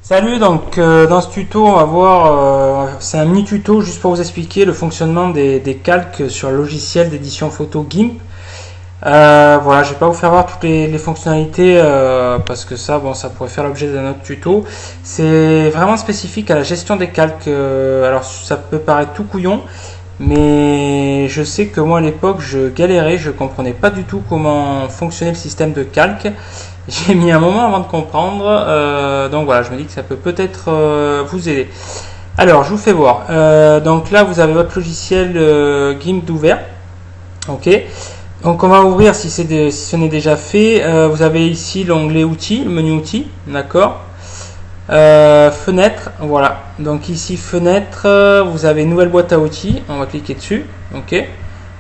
Salut, donc dans ce tuto on va voir, c'est un mini tuto juste pour vous expliquer le fonctionnement des calques sur le logiciel d'édition photo GIMP. Voilà, je vais pas vous faire voir toutes les fonctionnalités parce que ça, bon, ça pourrait faire l'objet d'un autre tuto. C'est vraiment spécifique à la gestion des calques. Alors ça peut paraître tout couillon, mais je sais que moi à l'époque je galérais, je comprenais pas du tout comment fonctionnait le système de calque. J'ai mis un moment avant de comprendre, donc voilà, je me dis que ça peut peut-être vous aider. Alors, je vous fais voir. Donc là, vous avez votre logiciel GIMP d'ouvert. Ok. Donc on va ouvrir si ce n'est déjà fait. Vous avez ici l'onglet outils, le menu outils, d'accord. Fenêtre, voilà. Donc ici fenêtre, vous avez une nouvelle boîte à outils. On va cliquer dessus. Ok.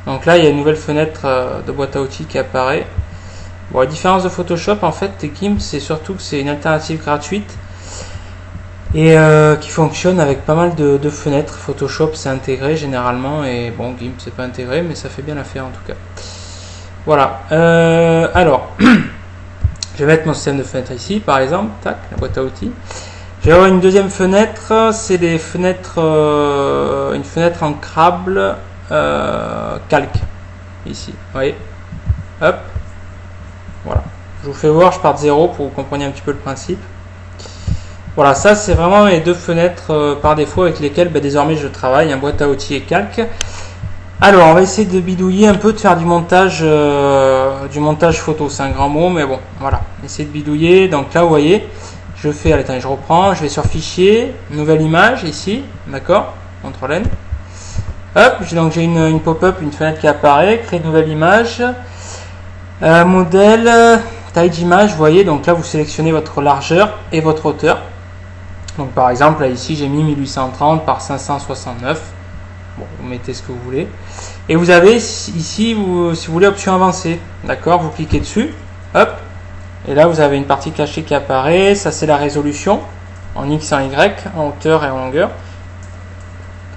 Donc là, il y a une nouvelle fenêtre de boîte à outils qui apparaît. Bon, la différence de Photoshop, en fait, GIMP, c'est surtout que c'est une alternative gratuite et qui fonctionne avec pas mal de fenêtres. Photoshop, c'est intégré généralement, et bon, GIMP, c'est pas intégré, mais ça fait bien l'affaire en tout cas. Voilà. Alors, je vais mettre mon système de fenêtres ici, par exemple, tac, la boîte à outils. Je vais avoir une deuxième fenêtre, c'est des fenêtres, une fenêtre ancrable calque, ici, vous voyez, hop. Voilà, je vous fais voir, je pars de 0 pour que vous compreniez un petit peu le principe. Voilà, ça c'est vraiment les deux fenêtres par défaut avec lesquelles désormais je travaille, un boîte à outils et calque. Alors on va essayer de bidouiller un peu, de faire du montage photo, c'est un grand mot, mais bon, voilà, essayer de bidouiller. Donc là vous voyez, je fais, allez, attendez, je reprends, je vais sur fichier, nouvelle image ici, d'accord, CTRL N. Hop, donc j'ai une pop-up, une fenêtre qui apparaît, créer une nouvelle image. Modèle, taille d'image, vous voyez, donc là vous sélectionnez votre largeur et votre hauteur. Donc par exemple là ici j'ai mis 1830 par 569. Bon, vous mettez ce que vous voulez. Et vous avez ici, si vous voulez, option avancée, d'accord, vous cliquez dessus, hop, et là vous avez une partie cachée qui apparaît. Ça c'est la résolution en X et en Y, en hauteur et en longueur.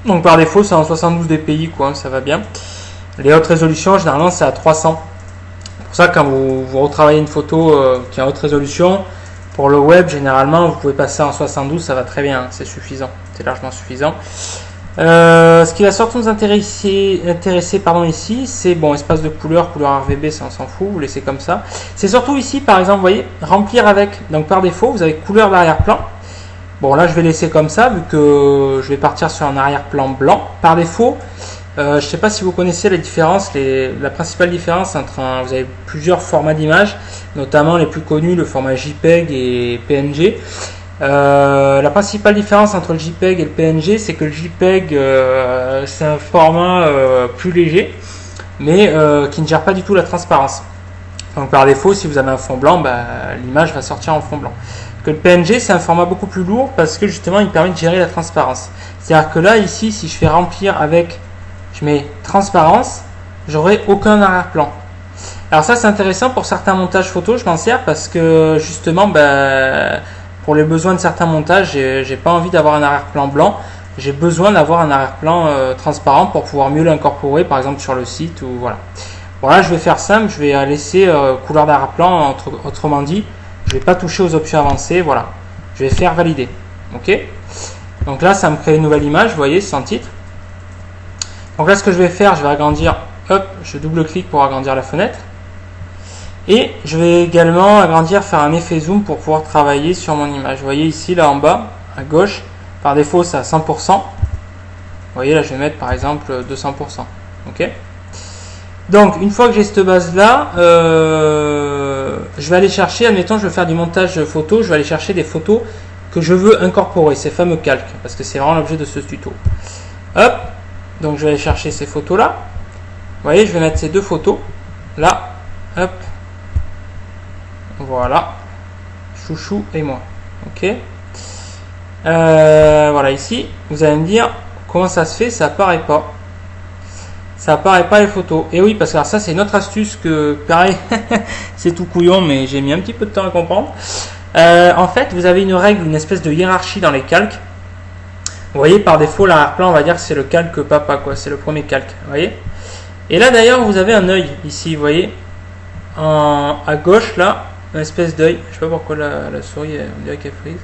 Donc par défaut c'est en 72 dpi, quoi, ça va bien. Les hautes résolutions généralement c'est à 300. C'est pour ça que quand vous retravaillez une photo qui est en haute résolution, pour le web généralement vous pouvez passer en 72, ça va très bien, c'est suffisant, c'est largement suffisant. Ce qui va surtout nous intéresser ici, c'est bon, espace de couleur RGB, ça on s'en fout, vous laissez comme ça. C'est surtout ici par exemple, vous voyez, remplir avec, donc par défaut vous avez couleur d'arrière-plan. Bon là je vais laisser comme ça vu que je vais partir sur un arrière-plan blanc. Par défaut, je ne sais pas si vous connaissez la différence, la principale différence entre vous avez plusieurs formats d'images, notamment les plus connus, le format JPEG et PNG. La principale différence entre le JPEG et le PNG, c'est que le JPEG c'est un format plus léger, mais qui ne gère pas du tout la transparence. Donc par défaut, si vous avez un fond blanc, l'image va sortir en fond blanc. Que le PNG, c'est un format beaucoup plus lourd parce que justement il permet de gérer la transparence. C'est-à-dire que là, ici, si je fais remplir avec, je mets transparence, j'aurai aucun arrière-plan. Alors ça c'est intéressant pour certains montages photo, je m'en sers parce que justement pour les besoins de certains montages, j'ai pas envie d'avoir un arrière-plan blanc, j'ai besoin d'avoir un arrière-plan transparent pour pouvoir mieux l'incorporer par exemple sur le site ou voilà. Voilà, je vais faire simple, je vais laisser couleur d'arrière-plan, autrement dit, je vais pas toucher aux options avancées, voilà. Je vais faire valider. OK? Donc là ça me crée une nouvelle image, vous voyez, sans titre. Donc là, ce que je vais faire, je vais agrandir, hop, je double-clique pour agrandir la fenêtre. Et je vais également agrandir, faire un effet zoom pour pouvoir travailler sur mon image. Vous voyez ici, là en bas, à gauche, par défaut, c'est à 100%. Vous voyez, là, je vais mettre par exemple 200%. OK? Donc, une fois que j'ai cette base-là, je vais aller chercher, admettons, je veux faire du montage photo, je vais aller chercher des photos que je veux incorporer, ces fameux calques, parce que c'est vraiment l'objet de ce tuto. Hop! Donc je vais aller chercher ces photos là. Vous voyez, je vais mettre ces deux photos là. Hop. Voilà. Chouchou et moi. Ok. Voilà ici. Vous allez me dire comment ça se fait, ça apparaît pas. Ça apparaît pas les photos. Et oui, parce que alors ça c'est une autre astuce que pareil, c'est tout couillon, mais j'ai mis un petit peu de temps à comprendre. En fait, vous avez une règle, une espèce de hiérarchie dans les calques. Vous voyez, par défaut, l'arrière-plan, on va dire que c'est le calque papa, quoi. C'est le premier calque. Vous voyez. Et là, d'ailleurs, vous avez un œil ici, vous voyez. À gauche, là, une espèce d'œil. Je sais pas pourquoi la souris, on dirait qu'elle frise.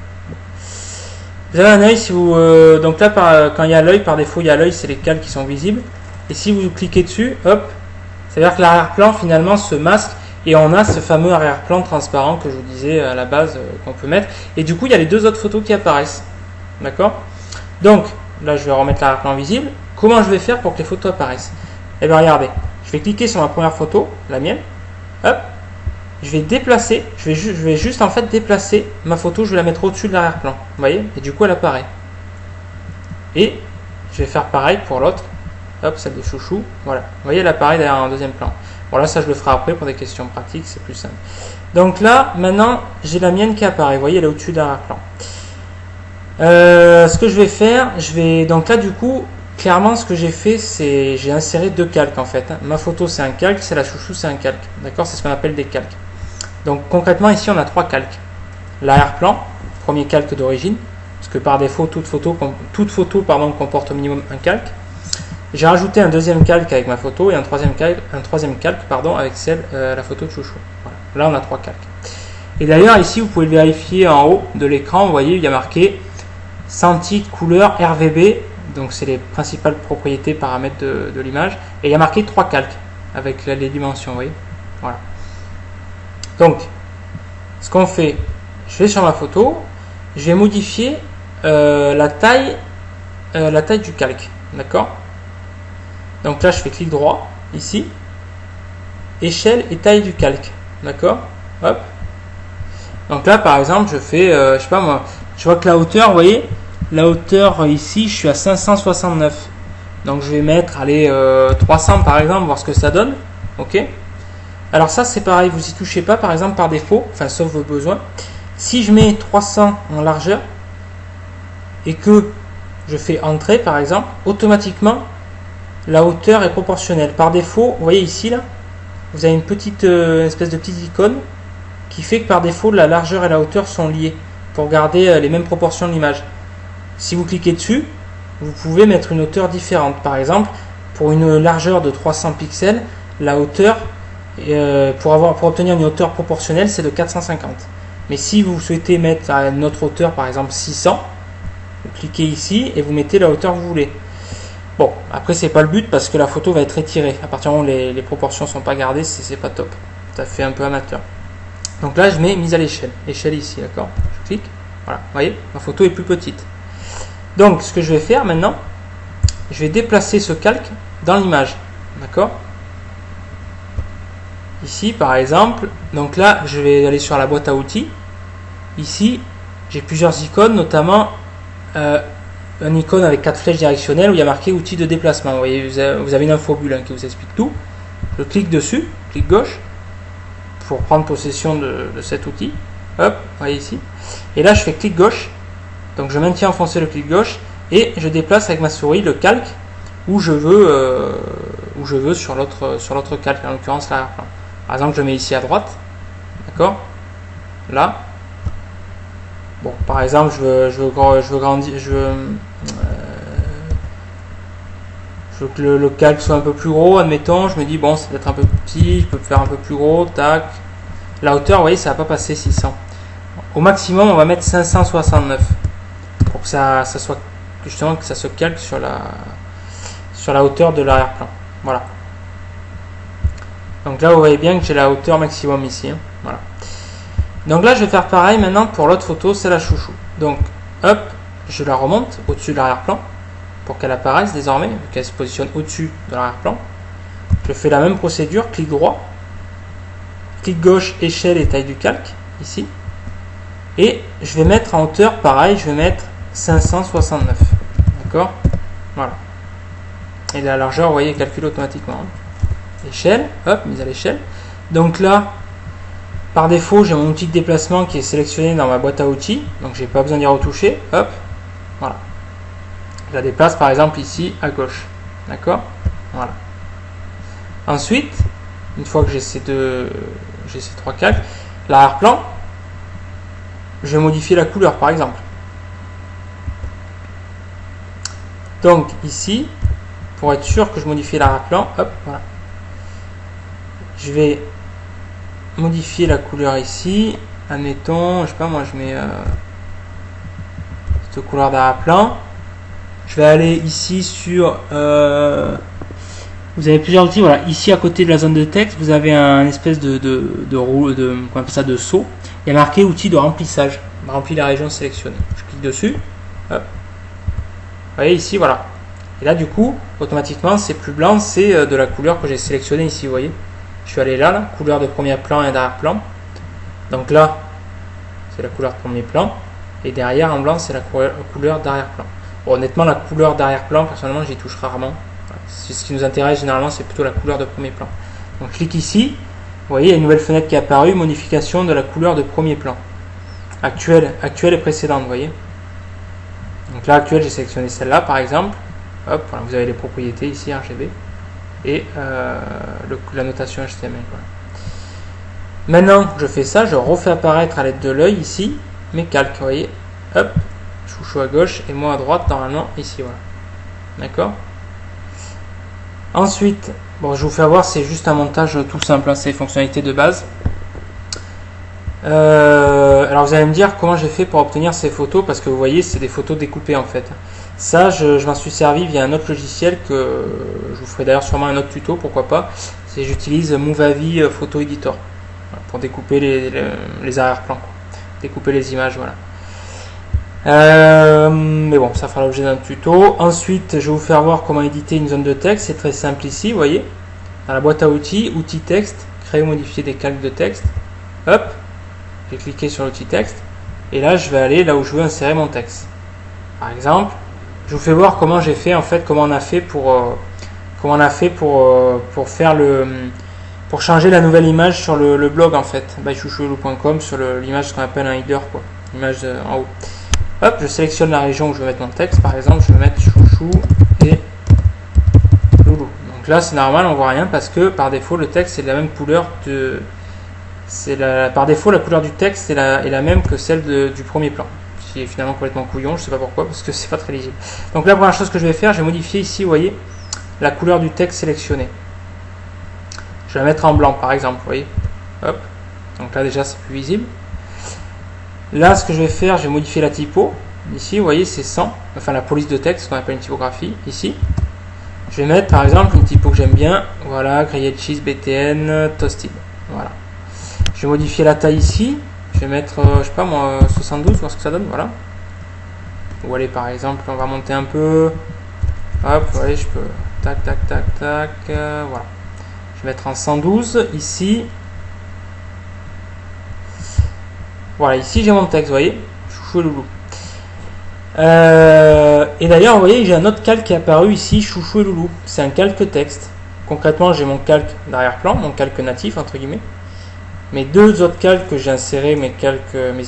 Vous avez un œil, si vous, donc là, quand il y a l'œil, par défaut, il y a l'œil, c'est les calques qui sont visibles. Et si vous cliquez dessus, hop, ça veut dire que l'arrière-plan, finalement, se masque. Et on a ce fameux arrière-plan transparent que je vous disais à la base qu'on peut mettre. Et du coup, il y a les deux autres photos qui apparaissent. D'accord? Donc, là, je vais remettre l'arrière-plan visible. Comment je vais faire pour que les photos apparaissent? Eh bien, regardez. Je vais cliquer sur ma première photo, la mienne. Hop. Je vais déplacer. Je vais juste, en fait, déplacer ma photo. Je vais la mettre au-dessus de l'arrière-plan. Vous voyez? Et du coup, elle apparaît. Et je vais faire pareil pour l'autre. Hop, celle de chouchou. Voilà. Vous voyez, elle apparaît derrière en deuxième plan. Bon, là, ça, je le ferai après pour des questions pratiques. C'est plus simple. Donc là, maintenant, j'ai la mienne qui apparaît. Vous voyez, elle est au-dessus de l'arrière-plan. Ce que je vais faire, donc là du coup, clairement ce que j'ai fait, c'est j'ai inséré deux calques en fait. Ma photo c'est un calque, c'est la chouchou c'est un calque. D'accord, c'est ce qu'on appelle des calques. Donc concrètement ici on a trois calques. L'arrière-plan, premier calque d'origine, parce que par défaut toute photo comporte au minimum un calque. J'ai rajouté un deuxième calque avec ma photo et un troisième calque avec la photo de chouchou. Voilà. Là on a trois calques. Et d'ailleurs ici vous pouvez le vérifier en haut de l'écran, vous voyez il y a marqué sans titre, couleur, RVB, donc c'est les principales propriétés, paramètres de l'image, et il y a marqué 3 calques avec les dimensions, vous voyez. Voilà. Donc, ce qu'on fait, je vais sur ma photo, je vais modifier la taille du calque, d'accord. Donc là, je fais clic droit, ici, échelle et taille du calque, d'accord. Hop. Donc là, par exemple, je fais, je sais pas moi, je vois que la hauteur, vous voyez, la hauteur ici, je suis à 569. Donc je vais mettre, allez, 300 par exemple, voir ce que ça donne. Ok. Alors ça, c'est pareil, vous y touchez pas, par exemple, par défaut, enfin, sauf vos besoins. Si je mets 300 en largeur et que je fais entrée, par exemple, automatiquement, la hauteur est proportionnelle. Par défaut, vous voyez ici, là, vous avez une espèce de petite icône qui fait que par défaut, la largeur et la hauteur sont liées pour garder les mêmes proportions de l'image. Si vous cliquez dessus, vous pouvez mettre une hauteur différente. Par exemple, pour une largeur de 300 pixels, la hauteur, pour obtenir une hauteur proportionnelle, c'est de 450. Mais si vous souhaitez mettre à une autre hauteur, par exemple 600, vous cliquez ici et vous mettez la hauteur que vous voulez. Bon, après c'est pas le but parce que la photo va être étirée. À partir du moment où les proportions sont pas gardées, c'est pas top. Ça fait un peu amateur. Donc là, je mets mise à l'échelle. Échelle ici, d'accord? Je clique. Voilà, vous voyez, ma photo est plus petite. Donc, ce que je vais faire maintenant, je vais déplacer ce calque dans l'image. D'accord? Ici, par exemple, donc là, je vais aller sur la boîte à outils. Ici, j'ai plusieurs icônes, notamment une icône avec 4 flèches directionnelles où il y a marqué outils de déplacement. Vous voyez, vous avez une infobulle qui vous explique tout. Je clique dessus, clic gauche, pour prendre possession de cet outil. Hop, vous voyez ici. Et là, je fais clic gauche. Donc, je maintiens enfoncé le clic gauche et je déplace avec ma souris le calque où je veux sur l'autre calque, en l'occurrence l'arrière-plan. Par exemple, je mets ici à droite. D'accord? Là. Bon, par exemple, je veux grandir, je veux que le calque soit un peu plus gros, admettons. Je me dis, bon, c'est peut-être un peu petit, je peux le faire un peu plus gros, tac. La hauteur, vous voyez, ça va pas passer 600. Au maximum, on va mettre 569 pour que ça soit justement que ça se calque sur la hauteur de l'arrière-plan. Voilà. Donc là, vous voyez bien que j'ai la hauteur maximum ici. Hein. Voilà. Donc là, je vais faire pareil maintenant pour l'autre photo, c'est la chouchou. Donc, hop, je la remonte au-dessus de l'arrière-plan pour qu'elle apparaisse désormais, qu'elle se positionne au-dessus de l'arrière-plan. Je fais la même procédure, clic droit, clic gauche, échelle et taille du calque, ici. Et je vais mettre en hauteur, pareil, je vais mettre 569. D'accord? Voilà. Et la largeur, vous voyez, est calculée automatiquement. Échelle, hop, mise à l'échelle. Donc là, par défaut, j'ai mon outil de déplacement qui est sélectionné dans ma boîte à outils. Donc, j'ai pas besoin d'y retoucher. Hop, voilà. Je la déplace, par exemple, ici, à gauche. D'accord? Voilà. Ensuite, une fois que j'ai ces trois calques, l'arrière-plan, je vais modifier la couleur, par exemple. Donc ici, pour être sûr que je modifie l'arrière-plan, hop, voilà. Je vais modifier la couleur ici. Admettons, je sais pas, moi je mets cette couleur d'arrière-plan. Je vais aller ici sur... vous avez plusieurs outils. Voilà, ici à côté de la zone de texte, vous avez un espèce comment on appelle ça, de seau. Il y a marqué outil de remplissage. Remplir la région sélectionnée. Je clique dessus. Hop. Vous voyez ici, voilà. Et là, du coup, automatiquement, c'est plus blanc, c'est de la couleur que j'ai sélectionnée ici, vous voyez. Je suis allé là, couleur de premier plan et d'arrière-plan. Donc là, c'est la couleur de premier plan. Et derrière, en blanc, c'est la couleur d'arrière-plan. Bon, honnêtement, la couleur d'arrière-plan, personnellement, j'y touche rarement. Voilà. Ce qui nous intéresse, généralement, c'est plutôt la couleur de premier plan. Donc, je clique ici. Vous voyez, il y a une nouvelle fenêtre qui est apparue, modification de la couleur de premier plan. Actuelle et précédente, vous voyez. Donc là, actuelle, j'ai sélectionné celle-là, par exemple. Hop, voilà, vous avez les propriétés ici, RGB. Et la notation HTML. Voilà. Maintenant que je fais ça, je refais apparaître à l'aide de l'œil ici mes calques, vous voyez. Hop, chouchou à gauche et moi à droite, normalement, ici, voilà. D'accord. Ensuite, bon, je vous fais voir, c'est juste un montage tout simple, hein, c'est les fonctionnalités de base. Alors vous allez me dire comment j'ai fait pour obtenir ces photos, parce que vous voyez, c'est des photos découpées en fait. Ça, je m'en suis servi via un autre logiciel que je vous ferai d'ailleurs sûrement un autre tuto, pourquoi pas. C'est j'utilise Movavi Photo Editor pour découper les arrière-plans, découper les images, voilà. Mais bon, ça fera l'objet d'un tuto. Ensuite, je vais vous faire voir comment éditer une zone de texte. C'est très simple ici, vous voyez. Dans la boîte à outils, outils texte, créer ou modifier des calques de texte. Hop, j'ai cliqué sur l'outil texte. Et là, je vais aller là où je veux insérer mon texte. Par exemple, je vous fais voir comment j'ai fait, en fait, comment on a fait pour faire pour changer la nouvelle image sur le blog, en fait, bychouchoulou.com, sur l'image qu'on appelle un header, quoi, l'image en haut. Hop, je sélectionne la région où je veux mettre mon texte. Par exemple, je vais mettre chouchou et loulou. Donc là, c'est normal, on voit rien parce que par défaut, le texte est de la même couleur par défaut, la couleur du texte est la même que celle du premier plan. Qui est finalement complètement couillon, je sais pas pourquoi, parce que c'est pas très lisible. Donc la première chose que je vais faire, je vais modifier ici, vous voyez, la couleur du texte sélectionné. Je vais la mettre en blanc, par exemple, vous voyez. Hop. Donc là, déjà, c'est plus visible. Là, ce que je vais faire, je vais modifier la typo. Ici, vous voyez, c'est 100. Enfin, la police de texte, ce qu'on appelle une typographie. Ici. Je vais mettre, par exemple, une typo que j'aime bien. Voilà, grilled cheese, BTN, toasted. Voilà. Je vais modifier la taille ici. Je vais mettre, je sais pas moi, 72, voir ce que ça donne. Voilà. Ou allez, par exemple, on va monter un peu. Hop, vous voyez, je peux. Tac, tac, tac, tac. Voilà. Je vais mettre en 112 ici. Voilà, ici j'ai mon texte, vous voyez, chouchou et loulou. Et d'ailleurs, vous voyez, j'ai un autre calque qui est apparu ici, chouchou et loulou. C'est un calque texte. Concrètement, j'ai mon calque d'arrière-plan, mon calque natif, entre guillemets. Mes deux autres calques que j'ai insérés, mes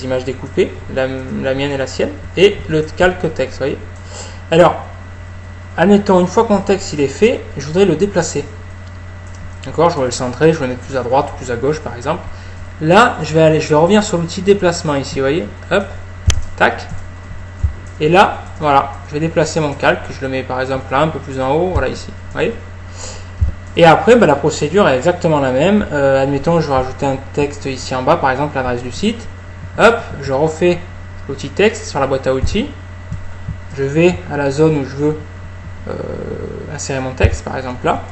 images découpées, la mienne et la sienne, et le calque texte, vous voyez. Alors, admettons, une fois que mon texte il est fait, je voudrais le déplacer. D'accord, je voudrais le centrer, je voudrais le mettre plus à droite ou plus à gauche, par exemple. Là, je vais revenir sur l'outil déplacement ici, vous voyez, hop, tac, et là, voilà, je vais déplacer mon calque, je le mets par exemple là, un peu plus en haut, voilà ici, vous voyez. Et après, la procédure est exactement la même. Admettons, je vais rajouter un texte ici en bas, par exemple l'adresse du site, hop, je refais l'outil texte sur la boîte à outils, je vais à la zone où je veux insérer mon texte, par exemple là,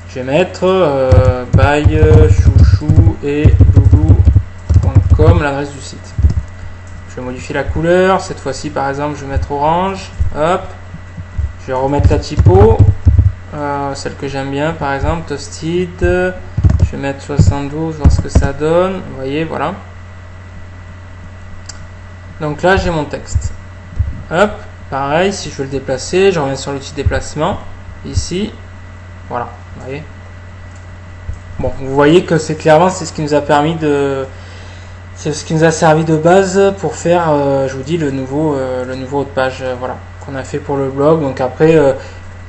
je vais mettre by chouchou et comme l'adresse du site. Je vais modifier la couleur. Cette fois-ci, par exemple, je vais mettre orange. Hop. Je vais remettre la typo. Celle que j'aime bien, par exemple, toasted. Je vais mettre 72, voir ce que ça donne. Vous voyez, voilà. Donc là, j'ai mon texte. Hop. Pareil, si je veux le déplacer, je reviens sur l'outil déplacement. Ici. Voilà. Vous voyez. Bon, vous voyez que c'est clairement, c'est ce qui nous a permis de... C'est ce qui nous a servi de base pour faire, je vous dis, le nouveau haut de page, voilà, qu'on a fait pour le blog. Donc après,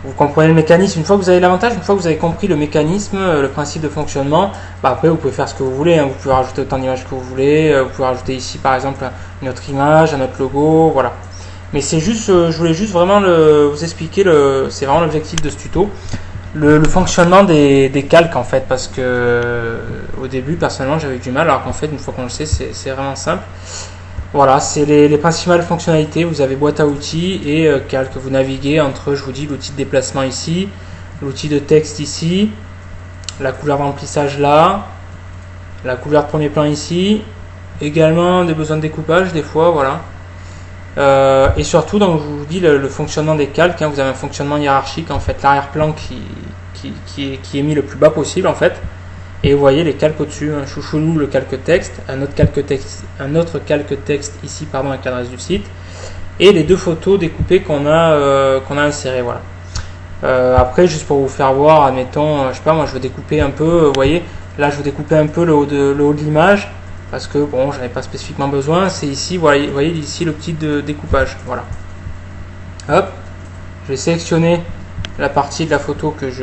vous comprenez le mécanisme. Une fois que vous avez l'avantage, une fois que vous avez compris le mécanisme, le principe de fonctionnement, après vous pouvez faire ce que vous voulez. Vous pouvez rajouter autant d'images que vous voulez. Vous pouvez rajouter ici, par exemple, une autre image, un autre logo, voilà. Mais c'est juste, je voulais juste vraiment vous expliquer, c'est vraiment l'objectif de ce tuto, le fonctionnement des calques en fait, parce que au début personnellement j'avais du mal, alors qu'en fait une fois qu'on le sait c'est vraiment simple. Voilà, c'est les principales fonctionnalités. Vous avez boîte à outils et calque. Vous naviguez entre, je vous dis, l'outil de déplacement ici, l'outil de texte ici, la couleur d'emplissage là, la couleur de premier plan ici, également des besoins de découpage des fois, voilà. Et surtout, donc, je vous dis le fonctionnement des calques. Hein, vous avez un fonctionnement hiérarchique en fait, l'arrière-plan qui est mis le plus bas possible en fait. Et vous voyez les calques au-dessus, un chouchoulou, le calque texte, un autre calque texte ici, pardon, avec l'adresse du site, et les deux photos découpées qu'on a insérées, voilà. Après, juste pour vous faire voir, admettons, je sais pas, moi je veux découper un peu, vous voyez, là je veux découper un peu le haut de l'image, parce que bon, j'en ai pas spécifiquement besoin, c'est ici, vous voyez ici le petit découpage, voilà. Hop, je vais sélectionner la partie de la photo que je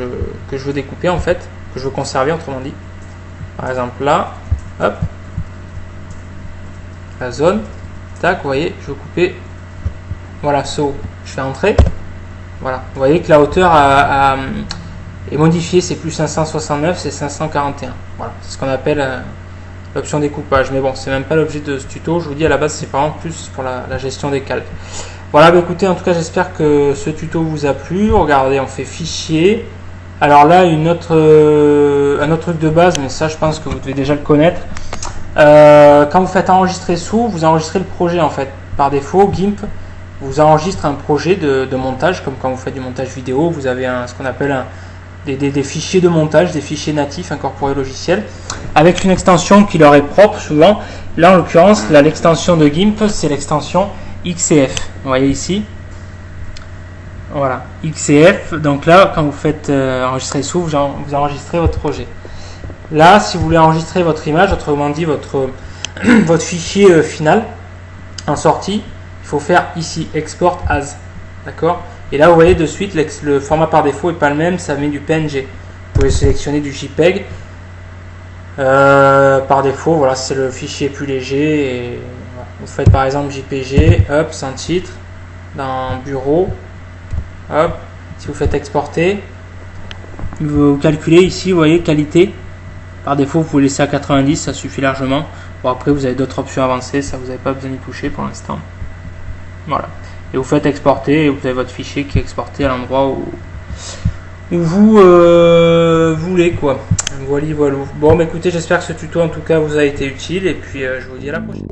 veux découper en fait, que je veux conserver autrement dit. Par exemple là, hop, la zone, tac, vous voyez, je veux couper, voilà, je fais entrer, voilà, vous voyez que la hauteur est modifiée, c'est plus 569, c'est 541, voilà, c'est ce qu'on appelle l'option découpage, mais bon, c'est même pas l'objet de ce tuto, je vous dis à la base c'est vraiment plus pour la gestion des calques. Voilà, bah écoutez, en tout cas j'espère que ce tuto vous a plu. Regardez, on fait fichier. Alors là, un autre truc de base, mais ça je pense que vous devez déjà le connaître. Quand vous faites enregistrer sous, vous enregistrez le projet en fait. Par défaut, GIMP vous enregistre un projet de montage, comme quand vous faites du montage vidéo, vous avez ce qu'on appelle des fichiers de montage, des fichiers natifs incorporés au logiciel, avec une extension qui leur est propre souvent. Là en l'occurrence, l'extension de GIMP, c'est l'extension XCF. Vous voyez ici. Voilà, XCF. Donc là, quand vous faites enregistrer sous, vous enregistrez votre projet. Là, si vous voulez enregistrer votre image, autrement dit votre fichier final en sortie, il faut faire ici Export As. D'accord. Et là, vous voyez de suite, le format par défaut n'est pas le même, ça met du PNG. Vous pouvez sélectionner du JPEG. Par défaut, voilà, c'est le fichier plus léger. Et voilà. Vous faites par exemple JPG, hop, sans titre, dans Bureau. Hop, si vous faites exporter, vous calculez ici, vous voyez, qualité. Par défaut, vous pouvez laisser à 90, ça suffit largement. Bon, après, vous avez d'autres options avancées, ça vous n'avez pas besoin d'y toucher pour l'instant. Voilà. Et vous faites exporter et vous avez votre fichier qui est exporté à l'endroit où vous voulez, quoi. Voilà, voilà. Bon, bah, écoutez, j'espère que ce tuto en tout cas vous a été utile et puis je vous dis à la prochaine.